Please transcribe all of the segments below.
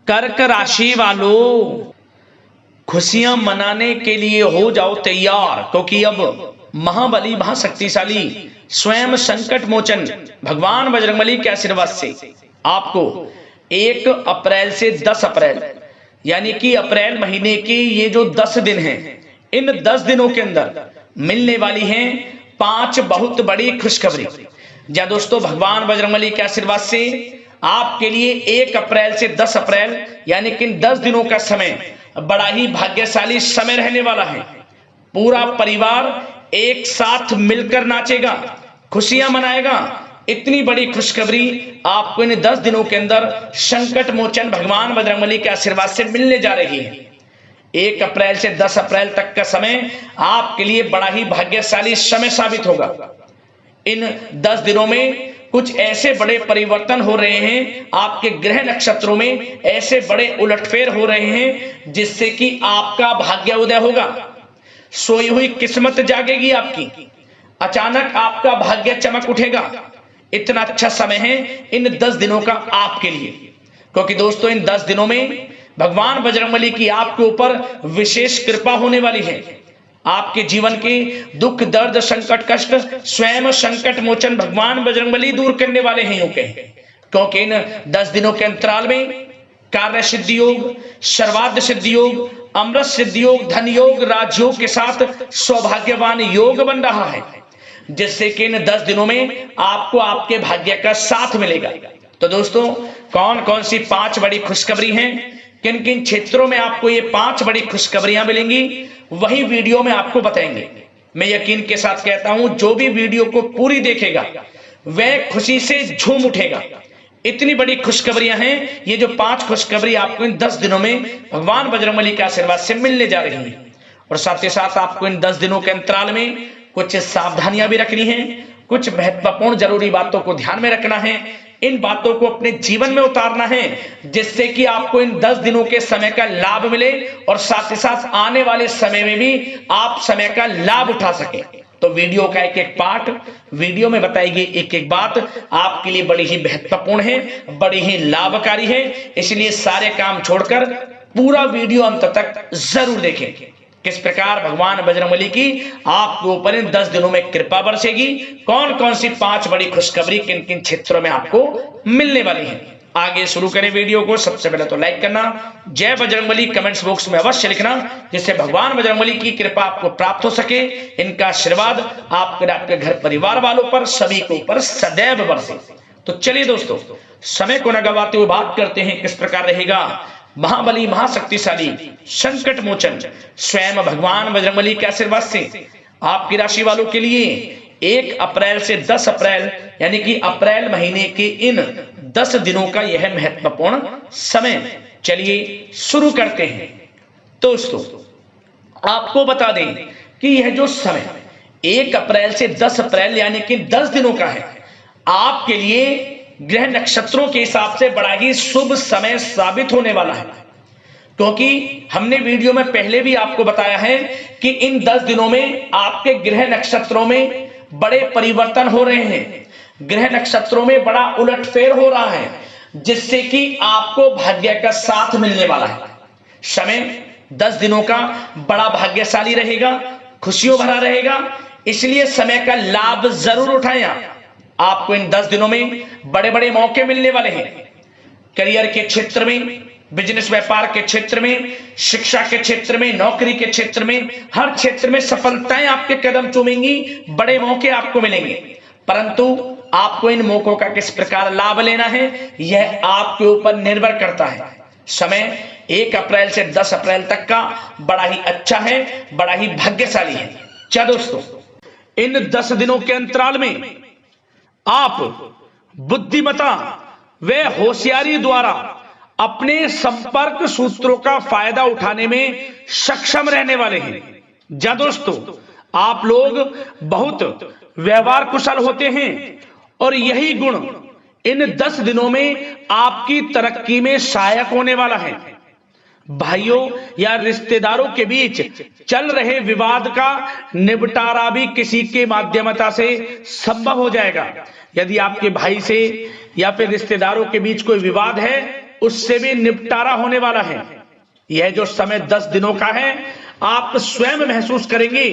कर्क राशि वालों, खुशियां मनाने के लिए हो जाओ तैयार, क्योंकि अब महाबली महाशक्तिशाली स्वयं संकट मोचन भगवान बजरंगबली के आशीर्वाद से आपको 1 अप्रैल से 10 अप्रैल यानी कि अप्रैल महीने के ये जो 10 दिन हैं, इन 10 दिनों के अंदर मिलने वाली हैं 5 बहुत बड़ी खुशखबरी। या दोस्तों, भगवान बजरंगबली के आशीर्वाद से आपके लिए 1 अप्रैल से 10 अप्रैल यानी कि 10 दिनों का समय बड़ा ही भाग्यशाली समय रहने वाला है। पूरा परिवार एक साथ मिलकर नाचेगा, खुशियां मनाएगा। इतनी बड़ी खुशखबरी आपको इन 10 दिनों के अंदर संकट मोचन भगवान बजरंगबली के आशीर्वाद से मिलने जा रही है। 1 अप्रैल से 10 अप्रैल तक का समय आपके लिए बड़ा ही भाग्यशाली समय साबित होगा। इन 10 दिनों में कुछ ऐसे बड़े परिवर्तन हो रहे हैं, आपके ग्रह नक्षत्रों में ऐसे बड़े उलटफेर हो रहे हैं जिससे कि आपका भाग्य उदय होगा। सोई हुई किस्मत जागेगी आपकी, अचानक आपका भाग्य चमक उठेगा। इतना अच्छा समय है इन 10 दिनों का आपके लिए, क्योंकि दोस्तों इन 10 दिनों में भगवान बजरंगबली की आपके ऊपर विशेष कृपा होने वाली है। आपके जीवन के दुख दर्द संकट कष्ट स्वयं संकट मोचन भगवान बजरंगबली दूर करने वाले हैं, क्योंकि इन 10 दिनों के अंतराल में कार्य सिद्धि योग, सर्वार्थ सिद्धि योग, अमृत सिद्धि योग, धन योग, राजयोग के साथ सौभाग्यवान योग बन रहा है, जिससे कि इन 10 दिनों में आपको आपके भाग्य का साथ मिलेगा। तो दोस्तों, कौन कौन सी 5 बड़ी खुशखबरी हैं, किन किन क्षेत्रों में आपको ये 5 बड़ी खुशखबरियां मिलेंगी, वही वीडियो में आपको बताएंगे। मैं यकीन के साथ कहता हूं, जो भी वीडियो को पूरी देखेगा वह खुशी से झूम उठेगा। इतनी बड़ी खुशखबरियां हैं। ये जो 5 खुशखबरी आपको इन 10 दिनों में भगवान बजरंगबली के आशीर्वाद से मिलने जा रही हैं, और साथ ही साथ आपको इन 10 दिनों के अंतराल में कुछ सावधानियां भी रखनी है, कुछ महत्वपूर्ण जरूरी बातों को ध्यान में रखना है। इन बातों को अपने जीवन में उतारना है, जिससे कि आपको इन 10 दिनों के समय का लाभ मिले और साथ ही साथ आने वाले समय में भी आप समय का लाभ उठा सके। तो वीडियो का एक एक पार्ट, वीडियो में बताई गई एक एक बात आपके लिए बड़ी ही महत्वपूर्ण है, बड़ी ही लाभकारी है। इसलिए सारे काम छोड़कर पूरा वीडियो अंत तक जरूर देखें, किस प्रकार भगवान बजरंगबली की आपके ऊपर इन 10 दिनों में कृपा बरसेगी, कौन कौन सी 5 बड़ी खुशखबरी किन किन क्षेत्रों में आपको मिलने वाली है। आगे शुरू करें वीडियो को। सबसे पहले तो लाइक करना, जय बजरंगबली कमेंट्स बॉक्स में अवश्य लिखना, जिससे भगवान बजरंगबली की कृपा आपको प्राप्त हो सके, इनका आशीर्वाद आपके घर परिवार वालों पर सभी के ऊपर सदैव बरसे। तो चलिए दोस्तों, समय को न गवाते हुए बात करते हैं किस प्रकार रहेगा महाबली महाशक्तिशाली संकट मोचन स्वयं भगवान बजरंगबली के आशीर्वाद से आपकी राशि वालों के लिए 1 अप्रैल से 10 अप्रैल यानी कि अप्रैल महीने के इन 10 दिनों का यह महत्वपूर्ण समय। चलिए शुरू करते हैं। दोस्तों, आपको बता दें कि यह जो समय 1 अप्रैल से 10 अप्रैल यानी कि 10 दिनों का है, आपके लिए ग्रह नक्षत्रों के हिसाब से बड़ा ही शुभ समय साबित होने वाला है, क्योंकि हमने वीडियो में पहले भी आपको बताया है कि इन 10 दिनों में आपके ग्रह नक्षत्रों में बड़े परिवर्तन हो रहे हैं, ग्रह नक्षत्रों में बड़ा उलटफेर हो रहा है, जिससे कि आपको भाग्य का साथ मिलने वाला है। समय 10 दिनों का बड़ा भाग्यशाली रहेगा, खुशियों भरा रहेगा, इसलिए समय का लाभ जरूर उठाएं। आपको इन 10 दिनों में बड़े बड़े मौके मिलने वाले हैं। करियर के क्षेत्र में, बिजनेस व्यापार के क्षेत्र में, शिक्षा के क्षेत्र में, नौकरी के क्षेत्र में, हर क्षेत्र में सफलताएं आपके कदम चूमेंगी, बड़े मौके आपको मिलेंगे। परंतु आपको इन मौकों का किस प्रकार लाभ लेना है, यह आपके ऊपर निर्भर करता है। समय 1 अप्रैल से 10 अप्रैल तक का बड़ा ही अच्छा है, बड़ा ही भाग्यशाली है। क्या दोस्तों, इन 10 दिनों के अंतराल में आप बुद्धिमता व होशियारी द्वारा अपने संपर्क सूत्रों का फायदा उठाने में सक्षम रहने वाले हैं। जा दोस्तों, आप लोग बहुत व्यवहार कुशल होते हैं और यही गुण इन 10 दिनों में आपकी तरक्की में सहायक होने वाला है। भाइयों या रिश्तेदारों के बीच चल रहे विवाद का निपटारा भी किसी के माध्यमता से संभव हो जाएगा। यदि आपके भाई से या फिर रिश्तेदारों के बीच कोई विवाद है उससे भी निपटारा होने वाला है। यह जो समय 10 दिनों का है, आप स्वयं महसूस करेंगे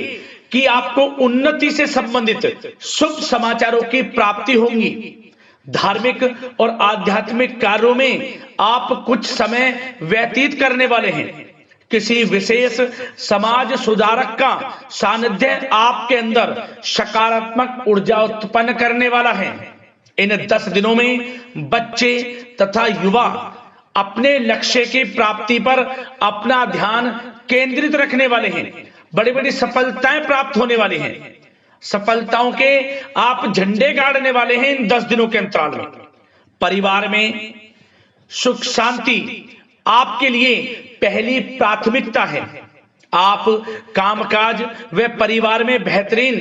कि आपको उन्नति से संबंधित शुभ समाचारों की प्राप्ति होगी। धार्मिक और आध्यात्मिक कार्यों में आप कुछ समय व्यतीत करने वाले हैं। किसी विशेष समाज सुधारक का सानिध्य आपके अंदर सकारात्मक ऊर्जा उत्पन्न करने वाला है। इन 10 दिनों में बच्चे तथा युवा अपने लक्ष्य की प्राप्ति पर अपना ध्यान केंद्रित रखने वाले हैं। बड़ी बड़ी सफलताएं प्राप्त होने वाली हैं। सफलताओं के आप झंडे गाड़ने वाले हैं इन 10 दिनों के अंतराल में। परिवार में सुख शांति आपके लिए पहली प्राथमिकता है। आप कामकाज व परिवार में बेहतरीन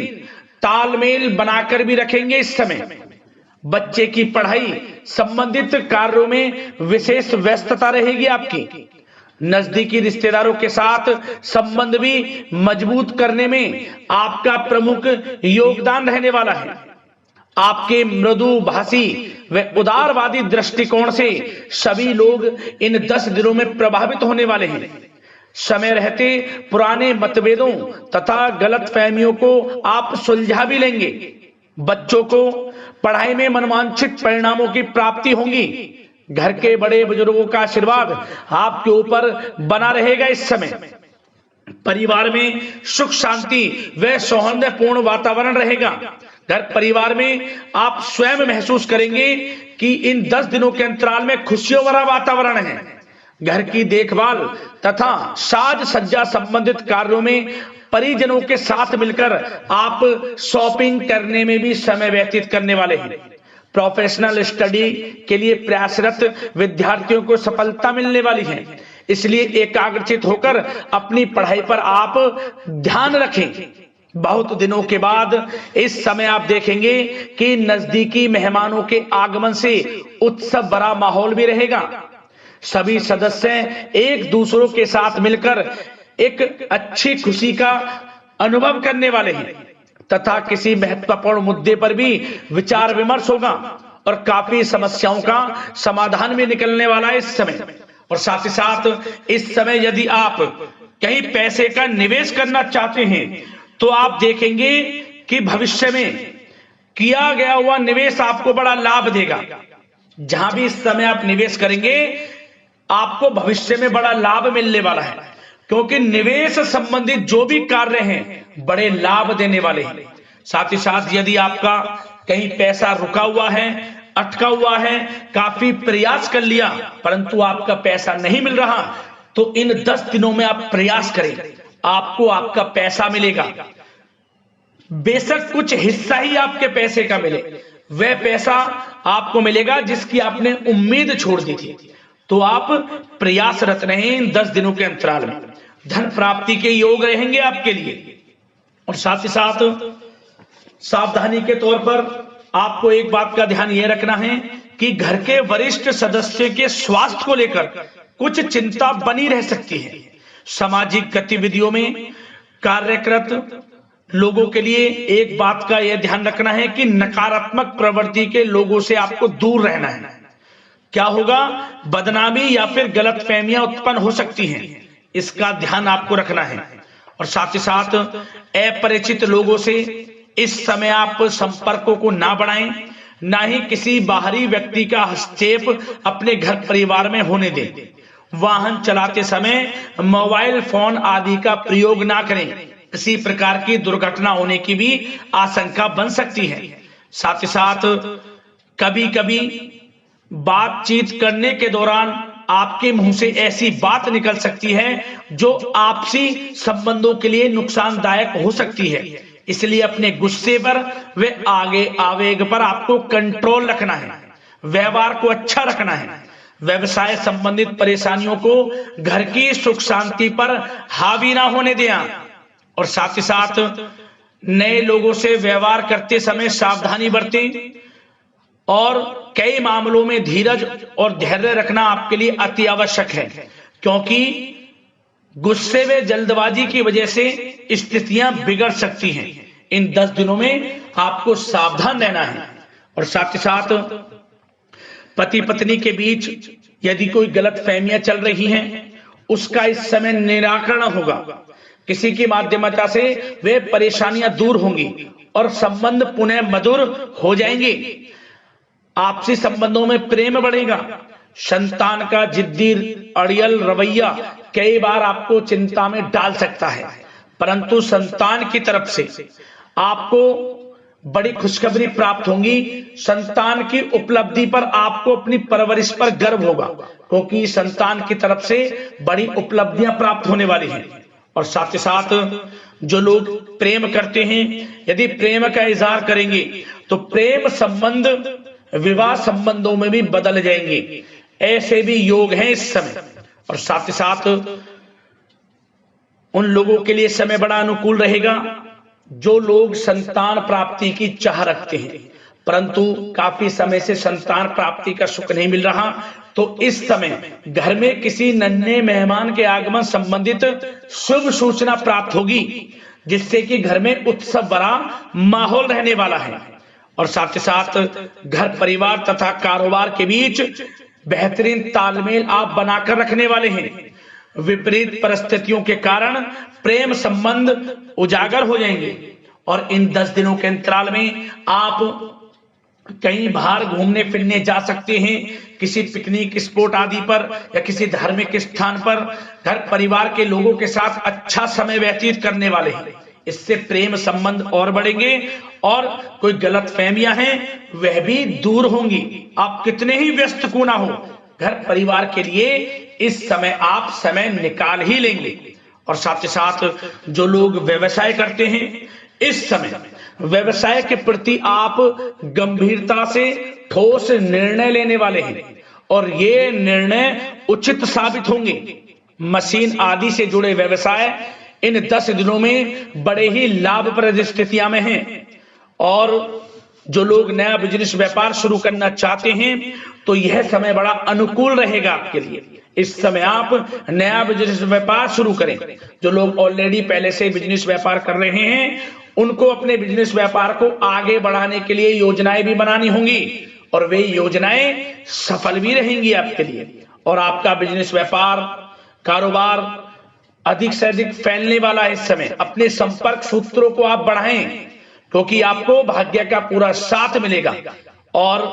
तालमेल बनाकर भी रखेंगे। इस समय बच्चे की पढ़ाई संबंधित कार्यों में विशेष व्यस्तता रहेगी आपकी। नजदीकी रिश्तेदारों के साथ संबंध भी मजबूत करने में आपका प्रमुख योगदान रहने वाला है। आपके मृदु भाषी व उदारवादी दृष्टिकोण से सभी लोग इन 10 दिनों में प्रभावित होने वाले हैं। समय रहते पुराने मतभेदों तथा गलतफहमियों को आप सुलझा भी लेंगे। बच्चों को पढ़ाई में मनवांछित परिणामों की प्राप्ति होगी। घर के बड़े बुजुर्गों का आशीर्वाद आपके ऊपर बना रहेगा। इस समय परिवार में सुख शांति व सौहार्दपूर्ण वातावरण रहेगा। घर परिवार में आप स्वयं महसूस करेंगे कि इन 10 दिनों के अंतराल में खुशियों भरा वातावरण है। घर की देखभाल तथा साज सज्जा संबंधित कार्यों में परिजनों के साथ मिलकर आप शॉपिंग करने में भी समय व्यतीत करने वाले हैं। प्रोफेशनल स्टडी के लिए प्रयासरत विद्यार्थियों को सफलता मिलने वाली है। इसलिए एकाग्रचित होकर अपनी पढ़ाई पर आप ध्यान रखें। बहुत दिनों के बाद इस समय आप देखेंगे कि नजदीकी मेहमानों के आगमन से उत्सव भरा माहौल भी रहेगा। सभी सदस्य एक दूसरों के साथ मिलकर एक अच्छी खुशी का अनुभव करने वाले हैं तथा किसी महत्वपूर्ण मुद्दे पर भी विचार विमर्श होगा और काफी समस्याओं का समाधान भी निकलने वाला है इस समय। और साथ ही साथ इस समय यदि आप कहीं पैसे का निवेश करना चाहते हैं तो आप देखेंगे कि भविष्य में किया गया हुआ निवेश आपको बड़ा लाभ देगा। जहां भी इस समय आप निवेश करेंगे आपको भविष्य में बड़ा लाभ मिलने वाला है, क्योंकि निवेश संबंधित जो भी कार्य हैं बड़े लाभ देने वाले हैं। साथ ही साथ यदि आपका कहीं पैसा रुका हुआ है, अटका हुआ है, काफी प्रयास कर लिया परंतु आपका पैसा नहीं मिल रहा, तो इन 10 दिनों में आप प्रयास करें, आपको आपका पैसा मिलेगा। बेशक कुछ हिस्सा ही आपके पैसे का मिले, वह पैसा आपको मिलेगा जिसकी आपने उम्मीद छोड़ दी थी। तो आप प्रयासरत रहें इन 10 दिनों के अंतराल में। धन प्राप्ति के योग रहेंगे आपके लिए। और साथ ही साथ सावधानी के तौर पर आपको एक बात का ध्यान यह रखना है कि घर के वरिष्ठ सदस्य के स्वास्थ्य को लेकर कुछ चिंता बनी रह सकती है। सामाजिक गतिविधियों में कार्यरत लोगों के लिए एक बात का यह ध्यान रखना है कि नकारात्मक प्रवृत्ति के लोगों से आपको दूर रहना है। क्या होगा, बदनामी या फिर गलतफहमियां उत्पन्न हो सकती हैं, इसका ध्यान आपको रखना है। और साथ ही साथ अपरिचित लोगों से इस समय आप संपर्कों को ना बढ़ाएं, ना ही किसी बाहरी व्यक्ति का हस्तक्षेप अपने घर परिवार में होने दें। वाहन चलाते समय मोबाइल फोन आदि का प्रयोग ना करें, किसी प्रकार की दुर्घटना होने की भी आशंका बन सकती है। साथ ही साथ कभी कभी बातचीत करने के दौरान आपके मुंह से ऐसी बात निकल सकती है जो आपसी संबंधों के लिए नुकसानदायक हो सकती है। इसलिए अपने गुस्से पर व आगे आवेग पर आपको कंट्रोल रखना है, व्यवहार को अच्छा रखना है। व्यवसाय संबंधित परेशानियों को घर की सुख शांति पर हावी ना होने दें। और साथ ही साथ नए लोगों से व्यवहार करते समय सावधानी बरतें और कई मामलों में धीरज और धैर्य रखना आपके लिए अति आवश्यक है, क्योंकि गुस्से व जल्दबाजी की वजह से स्थितियां बिगड़ सकती हैं। इन 10 दिनों में आपको सावधान रहना है। और साथ ही साथ पति पत्नी के बीच यदि कोई गलत फहमियां चल रही हैं उसका इस समय निराकरण होगा। किसी की माध्यमता से वे परेशानियां दूर होंगी और संबंध पुनः मधुर हो जाएंगे। आपसी संबंधों में प्रेम बढ़ेगा। संतान का जिद्दी अड़ियल रवैया कई बार आपको चिंता में डाल सकता है, परंतु संतान की तरफ से आपको बड़ी खुशखबरी प्राप्त होगी। संतान की उपलब्धि पर आपको अपनी परवरिश पर गर्व होगा, क्योंकि संतान की तरफ से बड़ी उपलब्धियां प्राप्त होने वाली हैं। और साथ ही साथ जो लोग प्रेम करते हैं, यदि प्रेम का इजहार करेंगे तो प्रेम संबंध विवाह संबंधों में भी बदल जाएंगे। ऐसे भी योग हैं इस समय। और साथ ही साथ उन लोगों के लिए समय बड़ा अनुकूल रहेगा जो लोग संतान प्राप्ति की चाह रखते हैं, परंतु काफी समय से संतान प्राप्ति का सुख नहीं मिल रहा, तो इस समय घर में किसी नन्हे मेहमान के आगमन संबंधित शुभ सूचना प्राप्त होगी, जिससे कि घर में उत्सव भरा माहौल रहने वाला है। और साथ ही साथ घर परिवार तथा कारोबार के बीच बेहतरीन तालमेल आप बनाकर रखने वाले हैं। विपरीत परिस्थितियों के कारण प्रेम संबंध उजागर हो जाएंगे और इन 10 दिनों के अंतराल में आप कहीं बाहर घूमने फिरने जा सकते हैं, किसी पिकनिक स्पॉट आदि पर या किसी धार्मिक स्थान पर घर परिवार के लोगों के साथ अच्छा समय व्यतीत करने वाले हैं। इससे प्रेम संबंध और बढ़ेंगे और कोई गलत फहमियां हैं वह भी दूर होंगी। आप कितने ही व्यस्त क्यों ना हो, घर परिवार के लिए इस समय आप समय निकाल ही लेंगे। और साथ ही साथ जो लोग व्यवसाय करते हैं, इस समय व्यवसाय के प्रति आप गंभीरता से ठोस निर्णय लेने वाले हैं और ये निर्णय उचित साबित होंगे। मशीन आदि से जुड़े व्यवसाय इन 10 दिनों में बड़े ही लाभप्रद स्थितियां में हैं। और जो लोग नया बिजनेस व्यापार शुरू करना चाहते हैं तो यह समय बड़ा अनुकूल रहेगा आपके लिए। इस समय आप नया बिजनेस व्यापार शुरू करें। जो लोग ऑलरेडी पहले से बिजनेस व्यापार कर रहे हैं उनको अपने बिजनेस व्यापार को आगे बढ़ाने के लिए योजनाएं भी बनानी होंगी और वे योजनाएं सफल भी रहेंगी आपके लिए। और आपका बिजनेस व्यापार कारोबार अधिक से अधिक फैलने वाला है। इस समय अपने संपर्क सूत्रों को आप बढ़ाएं, क्योंकि आपको भाग्य का पूरा साथ मिलेगा। और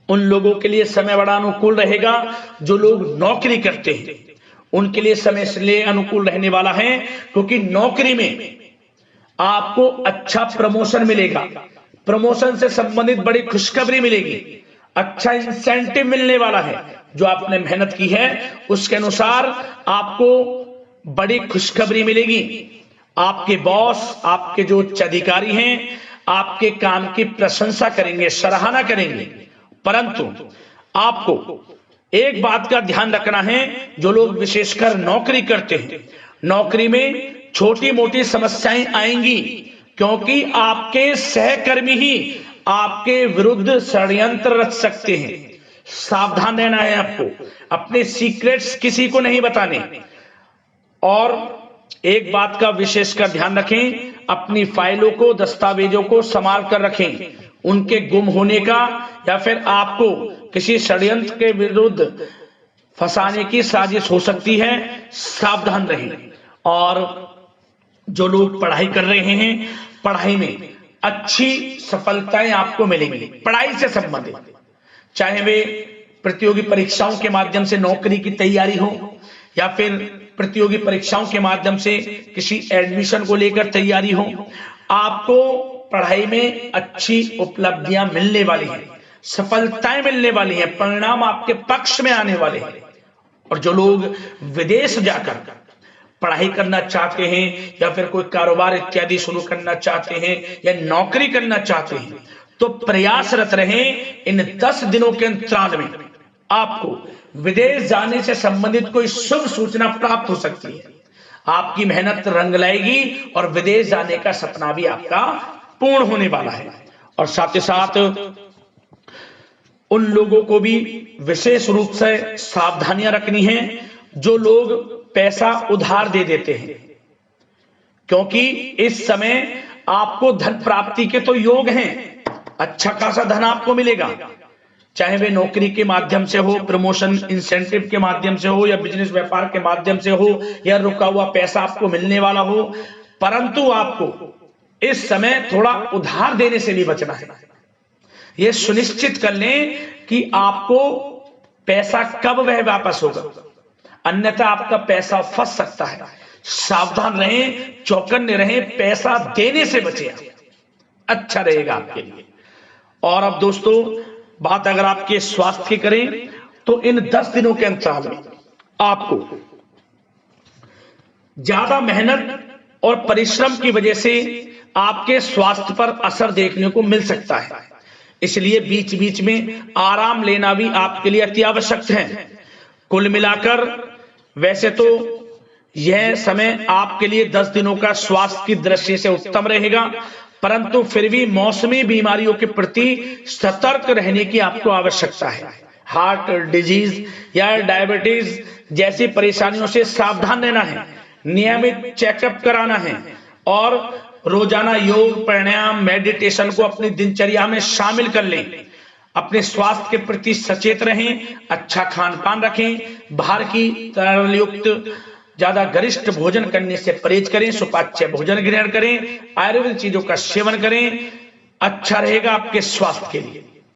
उन लोगों के लिए समय बड़ा अनुकूल रहेगा जो लोग नौकरी करते हैं, उनके लिए समय इसलिए अनुकूल रहने वाला है क्योंकि नौकरी में आपको अच्छा प्रमोशन मिलेगा। प्रमोशन से संबंधित बड़ी खुशखबरी मिलेगी, अच्छा इंसेंटिव मिलने वाला है। जो आपने मेहनत की है उसके अनुसार आपको बड़ी खुशखबरी मिलेगी। आपके बॉस, आपके जो उच्च अधिकारी हैं, आपके काम की प्रशंसा करेंगे, सराहना करेंगे। परंतु आपको एक बात का ध्यान रखना है, जो लोग विशेषकर नौकरी करते हैं, नौकरी में छोटी मोटी समस्याएं आएंगी, क्योंकि आपके सहकर्मी ही आपके विरुद्ध षड्यंत्र रच सकते हैं। सावधान रहना है आपको, अपने सीक्रेट्स किसी को नहीं बताने। और एक बात का विशेषकर ध्यान रखें, अपनी फाइलों को, दस्तावेजों को संभाल कर रखें। उनके गुम होने का या फिर आपको किसी षड्यंत्र के विरुद्ध फंसाने की साजिश हो सकती है, सावधान रहें। और जो लोग पढ़ाई कर रहे हैं, पढ़ाई में अच्छी सफलताएं आपको मिलेंगी। पढ़ाई से संबंधित, चाहे वे प्रतियोगी परीक्षाओं के माध्यम से नौकरी की तैयारी हो या फिर प्रतियोगी परीक्षाओं के माध्यम से किसी एडमिशन को लेकर तैयारी हो, आपको पढ़ाई में अच्छी उपलब्धियां मिलने वाली हैं, सफलताएं मिलने वाली हैं, परिणाम आपके पक्ष में आने वाले हैं। और जो लोग विदेश जाकर पढ़ाई करना चाहते हैं या फिर कोई कारोबार इत्यादि शुरू करना चाहते हैं या नौकरी करना चाहते हैं, तो प्रयासरत रहें। इन 10 दिनों के अंतराल में आपको विदेश जाने से संबंधित कोई शुभ सूचना प्राप्त हो सकती है। आपकी मेहनत रंग लाएगी और विदेश जाने का सपना भी आपका पूर्ण होने वाला है। और साथ ही साथ उन लोगों को भी विशेष रूप से सावधानियां रखनी है जो लोग पैसा उधार दे देते हैं, क्योंकि इस समय आपको धन प्राप्ति के तो योग हैं, अच्छा खासा धन आपको मिलेगा, चाहे वे नौकरी के माध्यम से हो, प्रमोशन इंसेंटिव के माध्यम से हो, या बिजनेस व्यापार के माध्यम से हो, या रुका हुआ पैसा आपको मिलने वाला हो। परंतु आपको इस समय थोड़ा उधार देने से भी बचना है। यह सुनिश्चित कर लें कि आपको पैसा कब वह वापस होगा, अन्यथा आपका पैसा फंस सकता है। सावधान रहें, चौकन्ने रहें, पैसा देने से बचें, अच्छा रहेगा आपके लिए। और अब दोस्तों, बात अगर आपके स्वास्थ्य की करें तो इन 10 दिनों के अंतराल में आपको ज्यादा मेहनत और परिश्रम की वजह से आपके स्वास्थ्य पर असर देखने को मिल सकता है। इसलिए बीच बीच में आराम लेना भी आपके लिए अति आवश्यक है। कुल मिलाकर वैसे तो यह समय आपके लिए 10 दिनों का स्वास्थ्य की दृष्टि से उत्तम रहेगा, परंतु फिर भी मौसमी बीमारियों के प्रति सतर्क रहने की आपको आवश्यकता है। हार्ट डिजीज या डायबिटीज जैसी परेशानियों से सावधान रहना है, नियमित चेकअप कराना है और रोजाना योग, प्राणायाम, मेडिटेशन को अपनी दिनचर्या में शामिल कर लें। अपने स्वास्थ्य के प्रति सचेत रहें, अच्छा खान पान रखें, बाहर की तरल युक्त ज्यादा गरिष्ठ भोजन करने से परहेज करें, सुपाच्य भोजन ग्रहण करें, आयुर्वेदिक चीजों का सेवन करें, अच्छा रहेगा आपके स्वास्थ्य के लिए।